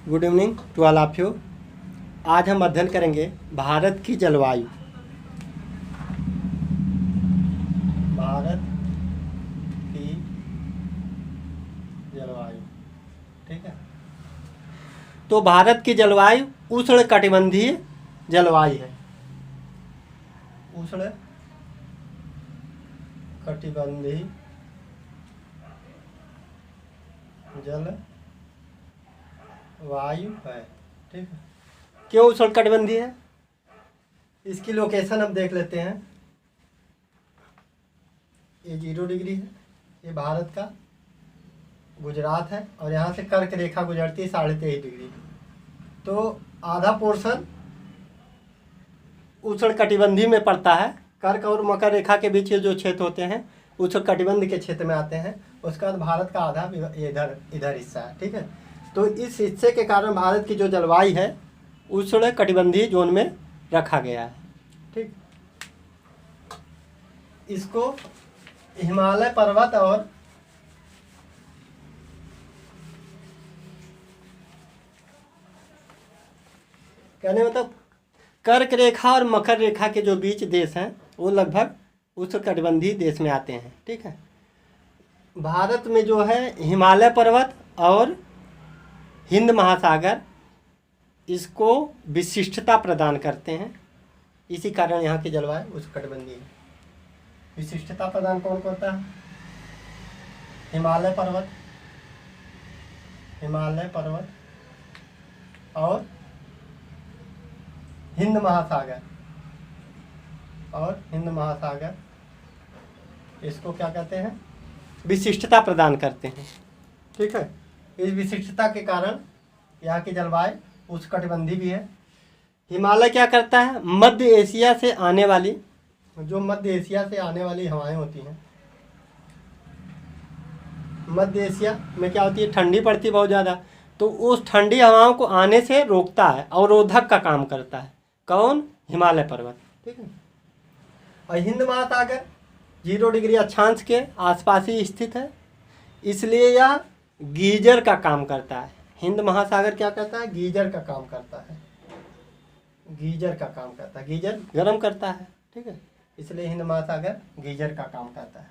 Good evening to all of you. आज हम अध्ययन करेंगे भारत की जलवायु। भारत की जलवायु, ठीक है। तो भारत की जलवायु उष्णकटिबंधीय जलवायु है। उष्ण कटिबंधीय जलवायु है, ठीक है। क्यों उष्णकटिबंधीय है? इसकी लोकेशन हम देख लेते हैं। ये 0 डिग्री है, ये भारत का गुजरात है, और यहाँ से कर्क रेखा गुजरती है 23.5 डिग्री। तो आधा पोर्शन उष्णकटिबंधीय में पड़ता है। कर्क और मकर रेखा के बीच जो क्षेत्र होते हैं उष्णकटिबंध के क्षेत्र में आते हैं। उसके बाद भारत का आधा इधर हिस्सा है, ठीक है। तो इस हिस्से के कारण भारत की जो जलवायु है उष्णकटिबंधीय जोन में रखा गया है, ठीक। इसको हिमालय पर्वत और कहने मतलब कर्क रेखा और मकर रेखा के जो बीच देश हैं वो लगभग उष्णकटिबंधीय देश में आते हैं, ठीक है। भारत में जो है हिमालय पर्वत और हिंद महासागर इसको विशिष्टता प्रदान करते हैं। इसी कारण यहाँ की जलवायु उष्णकटिबंधीय है। विशिष्टता प्रदान कौन करता है? हिमालय पर्वत और हिंद महासागर इसको क्या कहते हैं? विशिष्टता प्रदान करते हैं, ठीक है। इस विशिष्टता के कारण यहाँ की जलवायु उष्णकटिबंधीय भी है। हिमालय क्या करता है? मध्य एशिया से आने वाली हवाएं होती हैं। मध्य एशिया में क्या होती है? ठंडी पड़ती है बहुत ज़्यादा, तो उस ठंडी हवाओं को आने से रोकता है, अवरोधक का काम करता है। कौन? हिमालय पर्वत, ठीक है। और हिंद महासागर 0 डिग्री अक्षांश के आसपास ही स्थित है, इसलिए यह गीजर का काम करता है। हिंद महासागर क्या करता है? गीजर का काम करता है। गीजर गर्म करता है, ठीक है। इसलिए हिंद महासागर गीजर का काम करता है।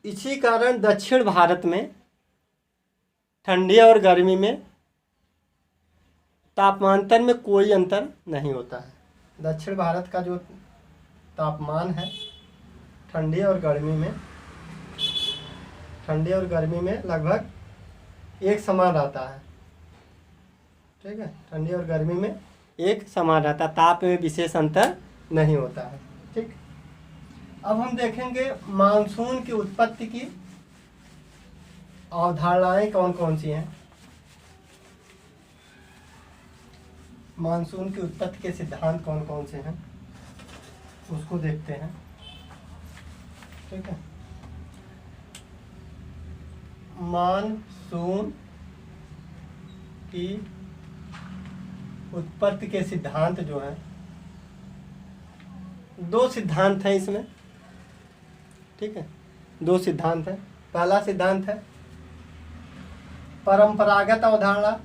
इसी कारण दक्षिण भारत में ठंडी और गर्मी में तापमांतर में कोई अंतर नहीं होता है। दक्षिण भारत का जो तापमान है ठंडी और गर्मी में लगभग एक समान रहता है, ठीक है। ठंडी और गर्मी में एक समान रहता है, ताप में विशेष अंतर नहीं होता है, ठीक। अब हम देखेंगे मानसून की उत्पत्ति की अवधारणाएं कौन कौन सी हैं। मानसून की उत्पत्ति के सिद्धांत कौन कौन से हैं उसको देखते हैं, ठीक है। मानसून की उत्पत्ति के सिद्धांत जो हैं, 2 सिद्धांत हैं इसमें, ठीक है। 2 सिद्धांत हैं। पहला सिद्धांत है परंपरागत अवधारणा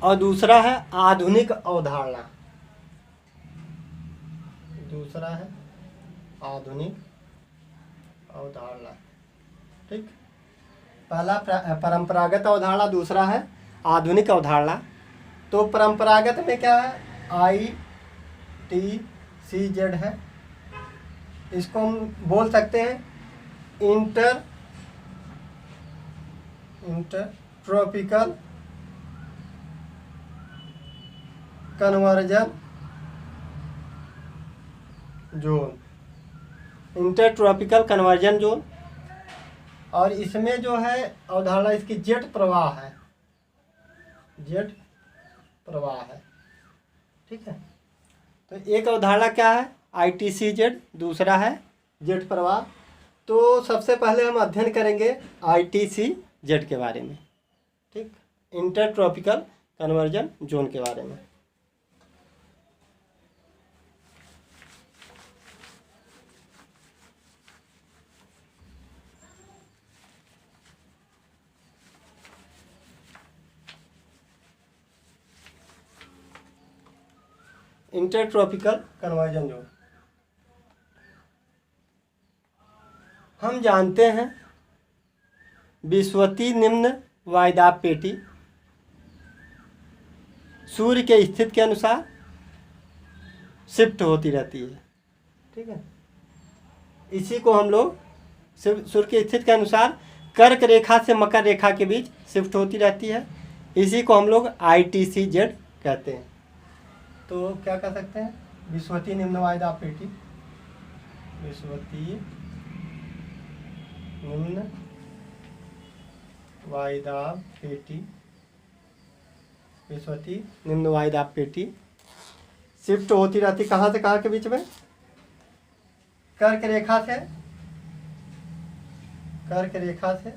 और दूसरा है आधुनिक अवधारणा। ठीक। पहला परंपरागत अवधारणा, दूसरा है आधुनिक अवधारणा। तो परंपरागत में क्या है? ITCZ है। इसको हम बोल सकते हैं इंटरट्रॉपिकल कन्वर्जन जोन। और इसमें जो है अवधारणा इसकी जेट प्रवाह है, ठीक है। तो एक अवधारणा क्या है? ITCZ, दूसरा है जेट प्रवाह। तो सबसे पहले हम अध्ययन करेंगे ITCZ के बारे में, ठीक, इंटरट्रॉपिकल कन्वर्जन जोन के बारे में। Intertropical conversion zone. हम जानते हैं विषुवतीय निम्न वायुदाब पेटी सूर्य के स्थिति के अनुसार शिफ्ट होती रहती है, ठीक है। इसी को हम लोग सूर्य की स्थिति के अनुसार कर्क रेखा से मकर रेखा के बीच शिफ्ट होती रहती है। इसी को हम लोग ITCZ कहते हैं। तो क्या कह सकते हैं, विषुवतीय निम्न वायुदाब पेटी, विषुवतीय निम्न वायुदाब पेटी, विषुवतीय निम्न वायुदाब पेटी शिफ्ट होती रहती कहाँ से कहाँ के बीच में, कर्क रेखा से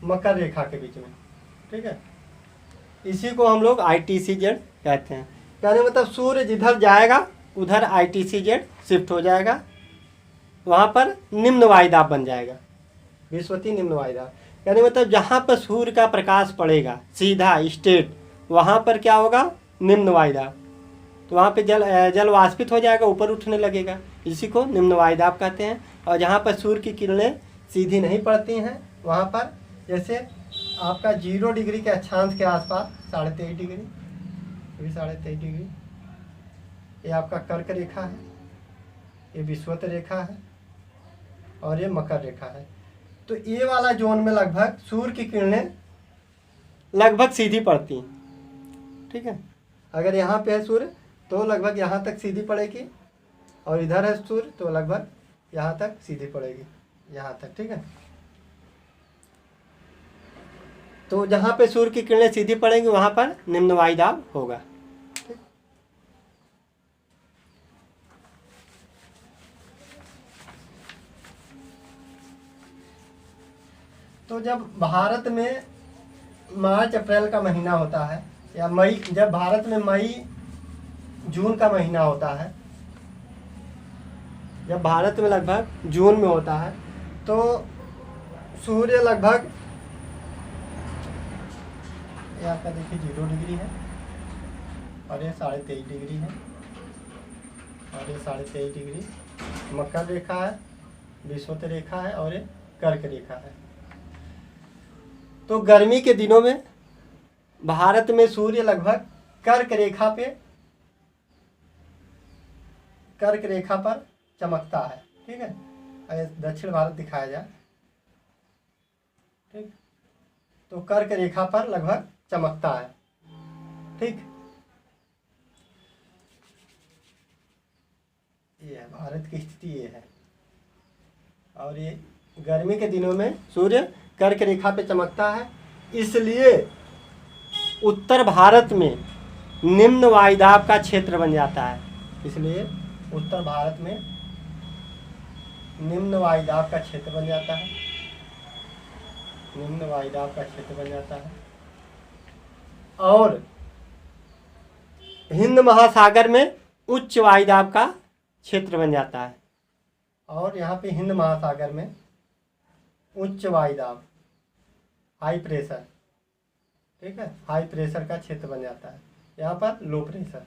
मकर रेखा के बीच में, ठीक है। इसी को हम लोग ITCZ कहते हैं। कहने मतलब सूर्य जिधर जाएगा उधर ITCZ शिफ्ट हो जाएगा, वहाँ पर निम्न वायुदाब बन जाएगा, विषुवतीय निम्न वायुदाब। कहने मतलब जहाँ पर सूर्य का प्रकाश पड़ेगा सीधा स्ट्रेट, वहाँ पर क्या होगा, निम्न वायुदाब। तो वहाँ पे जल वाष्पित हो जाएगा, ऊपर उठने लगेगा, इसी को निम्न वायुदाब कहते हैं। और जहाँ पर सूर्य की किरणें सीधी नहीं पड़ती हैं, वहाँ पर जैसे आपका 0 डिग्री के अक्षांश के आसपास 23.5 डिग्री, 23.5 डिग्री, ये आपका कर्क रेखा है, ये विषुवत रेखा है और ये मकर रेखा है। तो ये वाला जोन में लगभग सूर्य की किरणें लगभग सीधी पड़ती हैं, ठीक है। अगर यहाँ पे है सूर्य तो लगभग यहाँ तक सीधी पड़ेगी, और इधर है सूर्य तो लगभग यहाँ तक सीधी पड़ेगी, यहाँ तक, ठीक है। तो जहाँ पे सूर्य की किरणें सीधी पड़ेंगी वहाँ पर निम्न वायुदाब होगा। तो जब भारत में मार्च अप्रैल का महीना होता है, या मई, जब भारत में मई जून का महीना होता है, जब भारत में लगभग जून में होता है, तो सूर्य लगभग, ये आपका देखिए 0 डिग्री है और ये 23.5 डिग्री है और ये 23.5 डिग्री मकर रेखा है, विषुवत रेखा है और ये कर्क रेखा है। तो गर्मी के दिनों में भारत में सूर्य लगभग कर्क रेखा पर चमकता है, ठीक है। अगर दक्षिण भारत दिखाया जाए, ठीक, तो कर्क रेखा पर लगभग चमकता है, ठीक। ये है भारत की स्थिति, ये है। और ये गर्मी के दिनों में सूर्य कर्क रेखा पे चमकता है, इसलिए उत्तर भारत में निम्न वायुदाब का क्षेत्र बन जाता है। इसलिए उत्तर भारत में निम्न वायुदाब का क्षेत्र बन जाता है, निम्न वायुदाब का क्षेत्र बन जाता है। और हिंद महासागर में उच्च वायुदाब का क्षेत्र बन जाता है। और यहाँ पे हिंद महासागर में उच्च वायुदाब, हाई प्रेशर, ठीक है, हाई प्रेशर का क्षेत्र बन जाता है। यहाँ पर लो प्रेशर,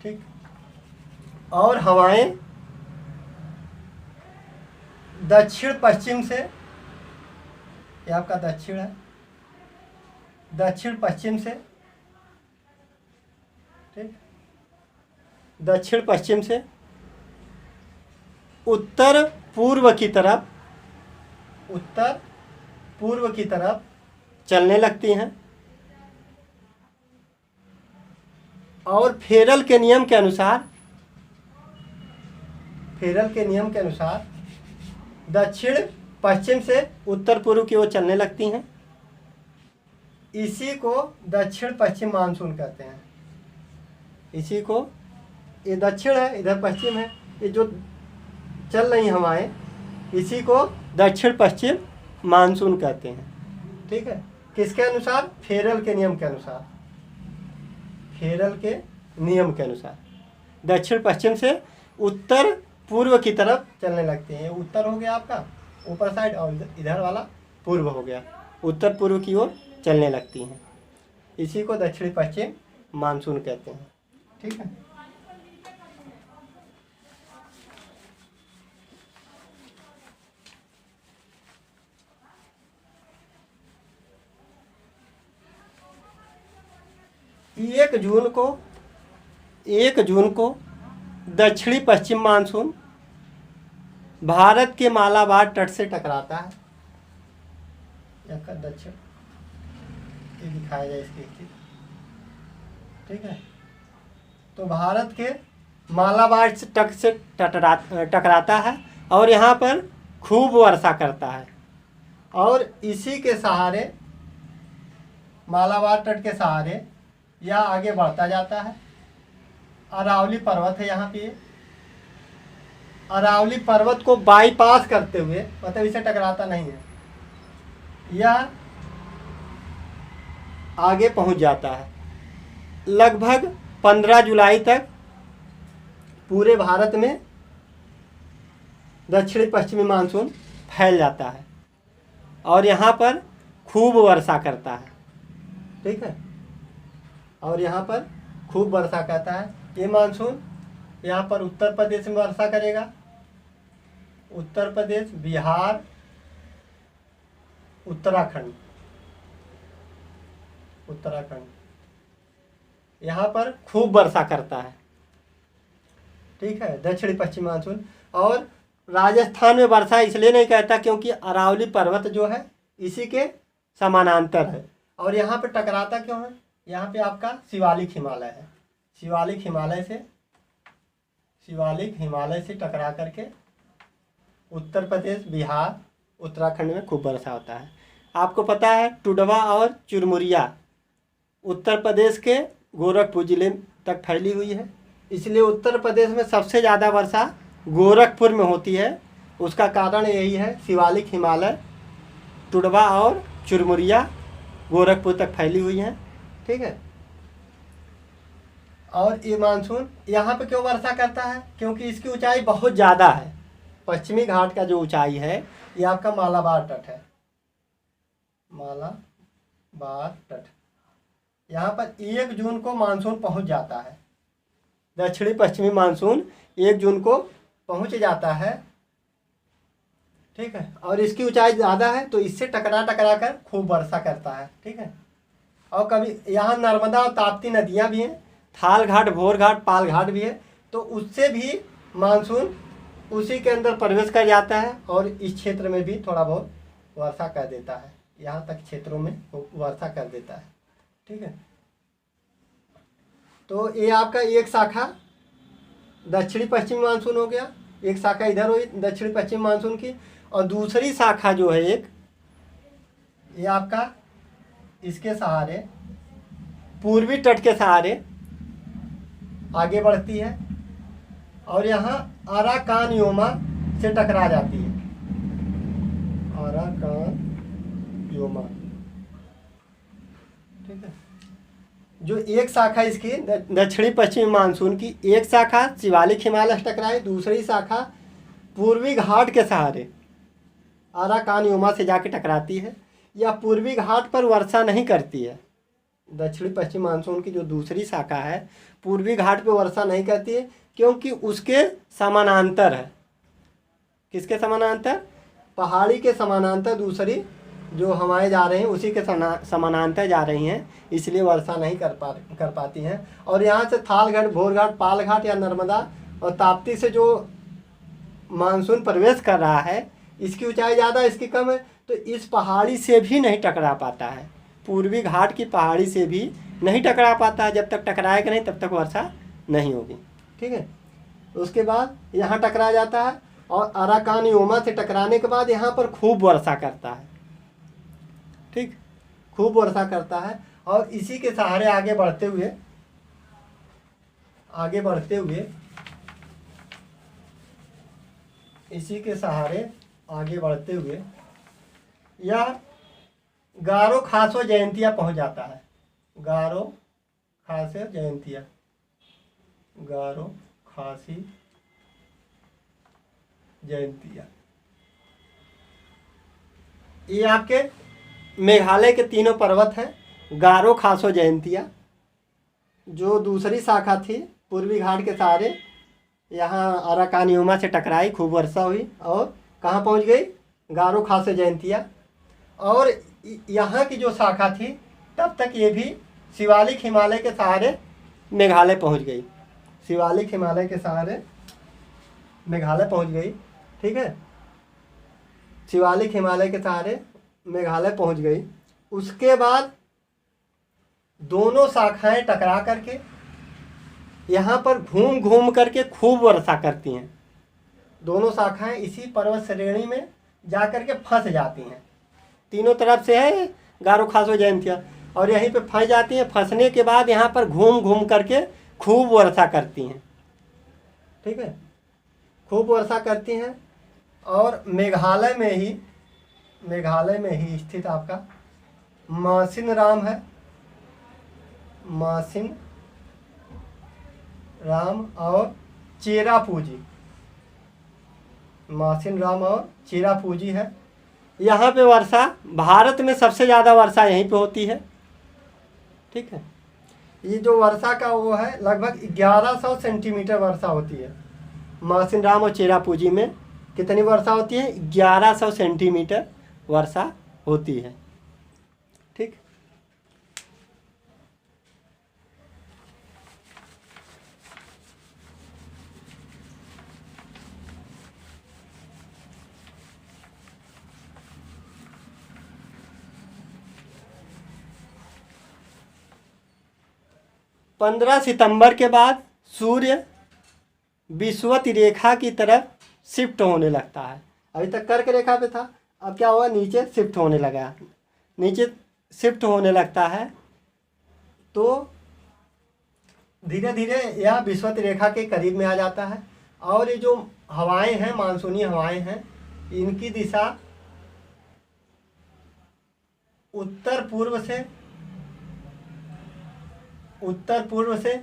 ठीक। और हवाएं दक्षिण पश्चिम से, ये आपका दक्षिण है, दक्षिण पश्चिम से, ठीक, दक्षिण पश्चिम से उत्तर पूर्व की तरफ चलने लगती हैं। और फेरल के नियम के अनुसार दक्षिण पश्चिम से उत्तर पूर्व की ओर चलने लगती हैं। इसी को दक्षिण पश्चिम मानसून कहते हैं। इसी को, ये दक्षिण है, इधर पश्चिम है, ये जो चल रही हवाएं, इसी को दक्षिण पश्चिम मानसून कहते हैं, ठीक है। किसके अनुसार, फेरल के नियम के अनुसार, फेरल के नियम के अनुसार दक्षिण पश्चिम से उत्तर पूर्व की तरफ चलने लगते हैं। उत्तर हो गया आपका ऊपर साइड, और इधर वाला पूर्व हो गया, उत्तर पूर्व की ओर चलने लगती हैं। इसी को दक्षिण पश्चिम मानसून कहते हैं। ठीक है, एक जून को दक्षिणी पश्चिम मानसून भारत के मालाबार तट से टकराता है। दक्षिण ये दिखाया जाए इसकी स्थिति। ठीक है, तो भारत के मालाबार तट से टकराता है और यहाँ पर खूब वर्षा करता है और इसी के सहारे, मालाबार तट के सहारे यह आगे बढ़ता जाता है। अरावली पर्वत है यहाँ पे, अरावली पर्वत को बाईपास करते हुए, मतलब इसे टकराता नहीं है, यह आगे पहुंच जाता है। लगभग 15 जुलाई तक पूरे भारत में दक्षिणी पश्चिमी मानसून फैल जाता है और यहाँ पर खूब वर्षा करता है। ठीक है, और यहाँ पर खूब वर्षा करता है। ये मानसून यहाँ पर उत्तर प्रदेश में वर्षा करेगा, उत्तर प्रदेश, बिहार, उत्तराखंड यहाँ पर खूब वर्षा करता है। ठीक है, दक्षिणी पश्चिम मानसून। और राजस्थान में वर्षा इसलिए नहीं कहता क्योंकि अरावली पर्वत जो है इसी के समानांतर है। और यहाँ पे टकराता क्यों है? यहाँ पे आपका शिवालिक हिमालय है, शिवालिक हिमालय से टकरा करके उत्तर प्रदेश, बिहार, उत्तराखंड में खूब वर्षा होता है। आपको पता है टुडवा और चुरमुरिया उत्तर प्रदेश के गोरखपुर जिले तक फैली हुई है, इसलिए उत्तर प्रदेश में सबसे ज़्यादा वर्षा गोरखपुर में होती है। उसका कारण यही है, शिवालिक हिमालय, टुडवा और चुरमुरिया गोरखपुर तक फैली हुई हैं। ठीक है, और ये मानसून यहाँ पे क्यों वर्षा करता है? क्योंकि इसकी ऊंचाई बहुत ज़्यादा है। पश्चिमी घाट का जो ऊंचाई है ये आपका मालाबार तट है, मालाबार तट। यहाँ पर 1 जून को मानसून पहुँच जाता है, दक्षिणी पश्चिमी मानसून 1 जून को पहुँच जाता है। ठीक है, और इसकी ऊंचाई ज़्यादा है तो इससे टकरा कर खूब वर्षा करता है। ठीक है, और कभी यहाँ नर्मदा और ताप्ती नदियाँ भी हैं, थाल घाट, भोर घाट, पाल घाट भी है, तो उससे भी मानसून उसी के अंदर प्रवेश कर जाता है और इस क्षेत्र में भी थोड़ा बहुत वर्षा कर देता है, यहाँ तक क्षेत्रों में वर्षा कर देता है। ठीक है, तो ये आपका एक शाखा दक्षिणी पश्चिमी मानसून हो गया, एक शाखा इधर हुई दक्षिणी पश्चिमी मानसून की, और दूसरी शाखा जो है एक, ये आपका इसके सहारे, पूर्वी तट के सहारे आगे बढ़ती है और यहाँ अराकानयोमा से टकरा जाती है, अराकानयोमा। ठीक है, जो एक शाखा इसकी दक्षिणी पश्चिमी मानसून की, एक शाखा शिवालिक हिमालय से टकराई, दूसरी शाखा पूर्वी घाट के सहारे अराकानयोमा से जाके टकराती है। या पूर्वी घाट पर वर्षा नहीं करती है, दक्षिणी पश्चिम मानसून की जो दूसरी शाखा है पूर्वी घाट पे वर्षा नहीं करती है क्योंकि उसके समानांतर है। किसके समानांतर? पहाड़ी के समानांतर दूसरी जो हवाएं जा रही हैं उसी के समानांतर जा रही हैं, इसलिए वर्षा नहीं कर पाती हैं। और यहाँ से थालघाट, भोरघाट, पालघाट या नर्मदा और ताप्ती से जो मानसून प्रवेश कर रहा है इसकी ऊंचाई ज़्यादा, इसकी कम है, तो इस पहाड़ी से भी नहीं टकरा पाता है, पूर्वी घाट की पहाड़ी से भी नहीं टकरा पाता है। जब तक टकराएगा नहीं तब तक वर्षा नहीं होगी। ठीक है, उसके बाद यहाँ टकरा जाता है और अराकानयोमा से टकराने के बाद यहाँ पर खूब वर्षा करता है। ठीक, खूब वर्षा करता है और इसी के सहारे आगे बढ़ते हुए इसी के सहारे आगे बढ़ते हुए यह गारो खासो जयंतिया पहुंच जाता है। गारो खासी जयंतिया, ये आपके मेघालय के तीनों पर्वत हैं, गारो खासो जयंतिया। जो दूसरी शाखा थी पूर्वी घाट के सहारे यहाँ अराकानियोमा से टकराई, खूब वर्षा हुई और कहाँ पहुँच गई, गारो खासे जयंतिया। और यहाँ की जो शाखा थी तब तक ये भी शिवालिक हिमालय के सहारे मेघालय पहुँच गई, शिवालिक हिमालय के सहारे मेघालय पहुँच गई। ठीक है, शिवालिक हिमालय के सहारे मेघालय पहुँच गई। उसके बाद दोनों शाखाएं टकरा करके यहाँ पर घूम घूम करके खूब वर्षा करती हैं। दोनों शाखाएं इसी पर्वत श्रेणी में जा कर के फंस जाती हैं। तीनों तरफ से है गारो खासो जयंतिया, और यहीं पे फंस जाती हैं। फंसने के बाद यहाँ पर घूम घूम करके खूब वर्षा करती हैं। ठीक है, खूब वर्षा करती हैं। और मेघालय में ही स्थित आपका मासिन राम है, मासिन राम और चेरापूंजी, मासिन राम और चेरापूंजी है। यहाँ पे वर्षा, भारत में सबसे ज़्यादा वर्षा यहीं पे होती है। ठीक है, ये जो वर्षा का वो है लगभग 1100 सेंटीमीटर वर्षा होती है। मासिन राम और चेरापूंजी में कितनी वर्षा होती है, 1100 सेंटीमीटर वर्षा होती है। ठीक, 15 सितंबर के बाद सूर्य विषुवत रेखा की तरफ शिफ्ट होने लगता है। अभी तक कर्क रेखा पे था, अब क्या हुआ, नीचे शिफ्ट होने लगा, नीचे शिफ्ट होने लगता है। तो धीरे धीरे यह विषुवत रेखा के करीब में आ जाता है। और ये जो हवाएं हैं, मानसूनी हवाएं हैं, इनकी दिशा उत्तर पूर्व से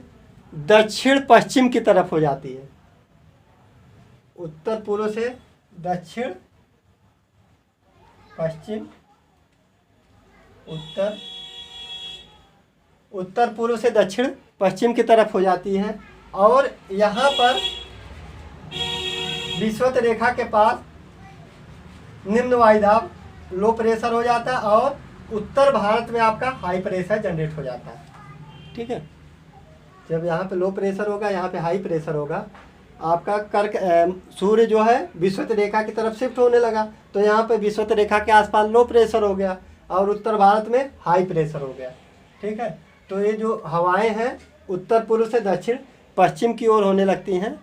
दक्षिण पश्चिम की तरफ हो जाती है। उत्तर पूर्व से दक्षिण पश्चिम, उत्तर पूर्व से दक्षिण पश्चिम की तरफ हो जाती है। और यहाँ पर विषुवत रेखा के पास निम्न वायुदाब, लो प्रेशर हो जाता है और उत्तर भारत में आपका हाई प्रेशर जनरेट हो जाता है। ठीक है, जब यहाँ पे लो प्रेशर होगा, यहाँ पे हाई प्रेशर होगा, आपका कर्क सूर्य जो है विषुवत रेखा की तरफ शिफ्ट होने लगा, तो यहाँ पे विषुवत रेखा के आसपास लो प्रेशर हो गया और उत्तर भारत में हाई प्रेशर हो गया। ठीक है, तो ये जो हवाएं हैं उत्तर पूर्व से दक्षिण पश्चिम की ओर होने लगती हैं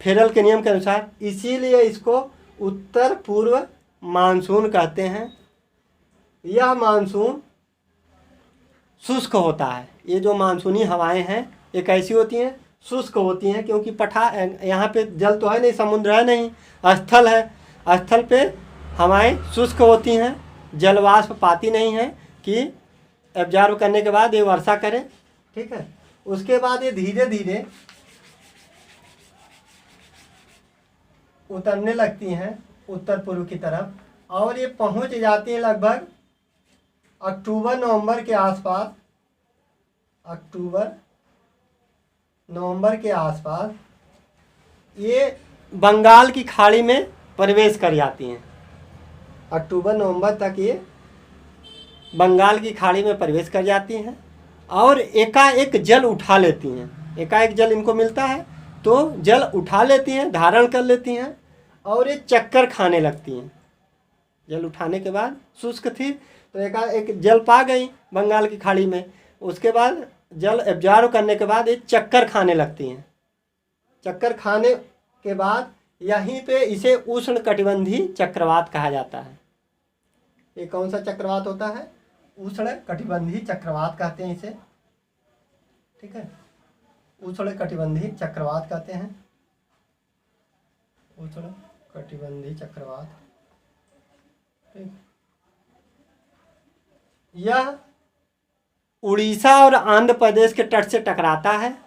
फेरल के नियम के अनुसार, इसीलिए इसको उत्तर पूर्व मानसून कहते हैं। यह मानसून शुष्क होता है। ये जो मानसूनी हवाएं हैं ये कैसी होती हैं, शुष्क होती हैं, क्योंकि यहाँ पे जल तो है नहीं, समुद्र है नहीं, स्थल है। स्थल पे हवाएं शुष्क होती हैं, जलवाष्प पाती नहीं है कि एब्जॉर्ब करने के बाद ये वर्षा करें। ठीक है, उसके बाद ये धीरे धीरे उतरने लगती हैं उत्तर पूर्व की तरफ, और ये पहुंच जाती हैं लगभग अक्टूबर नवंबर के आसपास ये बंगाल की खाड़ी में प्रवेश कर जाती हैं। अक्टूबर नवंबर तक ये बंगाल की खाड़ी में प्रवेश कर जाती हैं और एकाएक जल उठा लेती हैं। एकाएक जल इनको मिलता है तो जल उठा लेती हैं, धारण कर लेती हैं और ये चक्कर खाने लगती हैं। जल उठाने के बाद शुष्क थी तो एकाएक जल पा गई बंगाल की खाड़ी में, उसके बाद जल एब्जॉर्ब करने के बाद ये चक्कर खाने लगती हैं। चक्कर खाने के बाद यहीं पे इसे उष्ण कटिबंधीय चक्रवात कहा जाता है। ये कौन सा चक्रवात होता है, उष्ण कटिबंधीय चक्रवात कहते हैं इसे। ठीक है, उष्ण कटिबंधीय चक्रवात कहते हैं, उष्ण कटिबंधीय चक्रवात। ठीक, यह उड़ीसा और आंध्र प्रदेश के तट से टकराता है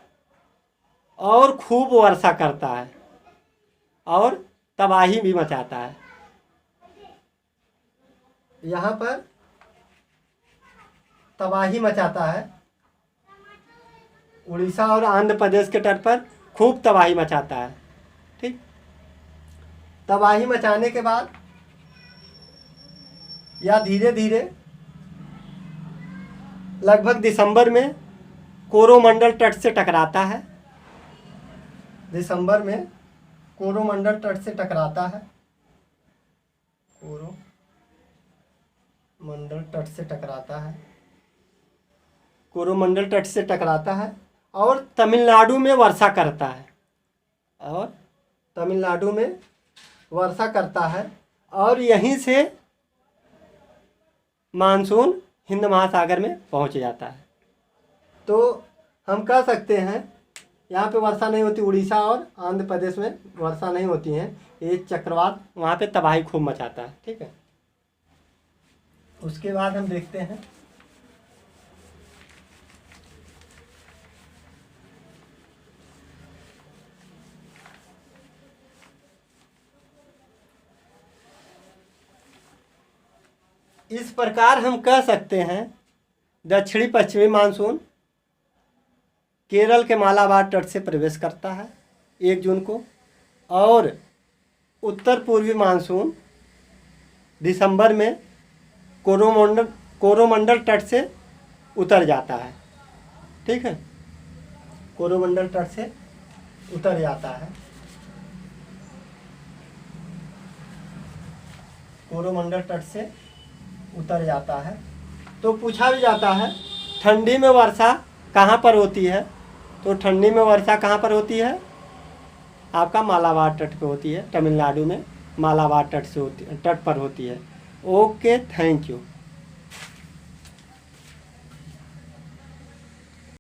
और खूब वर्षा करता है और तबाही भी मचाता है। यहाँ पर तबाही मचाता है उड़ीसा और आंध्र प्रदेश के तट पर खूब तबाही मचाता है। ठीक, तबाही मचाने के बाद या धीरे धीरे लगभग दिसंबर में कोरोमंडल तट से टकराता है। दिसंबर में कोरोमंडल तट से टकराता है। कोरोमंडल तट से टकराता है। कोरोमंडल तट से टकराता है और तमिलनाडु में वर्षा करता है। और तमिलनाडु में वर्षा करता है और यहीं से मानसून हिंद महासागर में पहुंच जाता है। तो हम कह सकते हैं यहाँ पे वर्षा नहीं होती, उड़ीसा और आंध्र प्रदेश में वर्षा नहीं होती है। ये चक्रवात वहाँ पे तबाही खूब मचाता है। ठीक है, उसके बाद हम देखते हैं इस प्रकार हम कह सकते हैं दक्षिणी पश्चिमी मानसून केरल के मालाबार तट से प्रवेश करता है 1 जून को, और उत्तर पूर्वी मानसून दिसंबर में कोरोमंडल तट से उतर जाता है। ठीक है, कोरोमंडल तट से उतर जाता है। कोरोमंडल तट से उतर जाता है। तो पूछा भी जाता है ठंडी में वर्षा कहाँ पर होती है, तो ठंडी में वर्षा कहाँ पर होती है, आपका मालाबार तट पे होती है। तमिलनाडु में मालाबार तट से होती, तट पर होती है। Okay, thank you.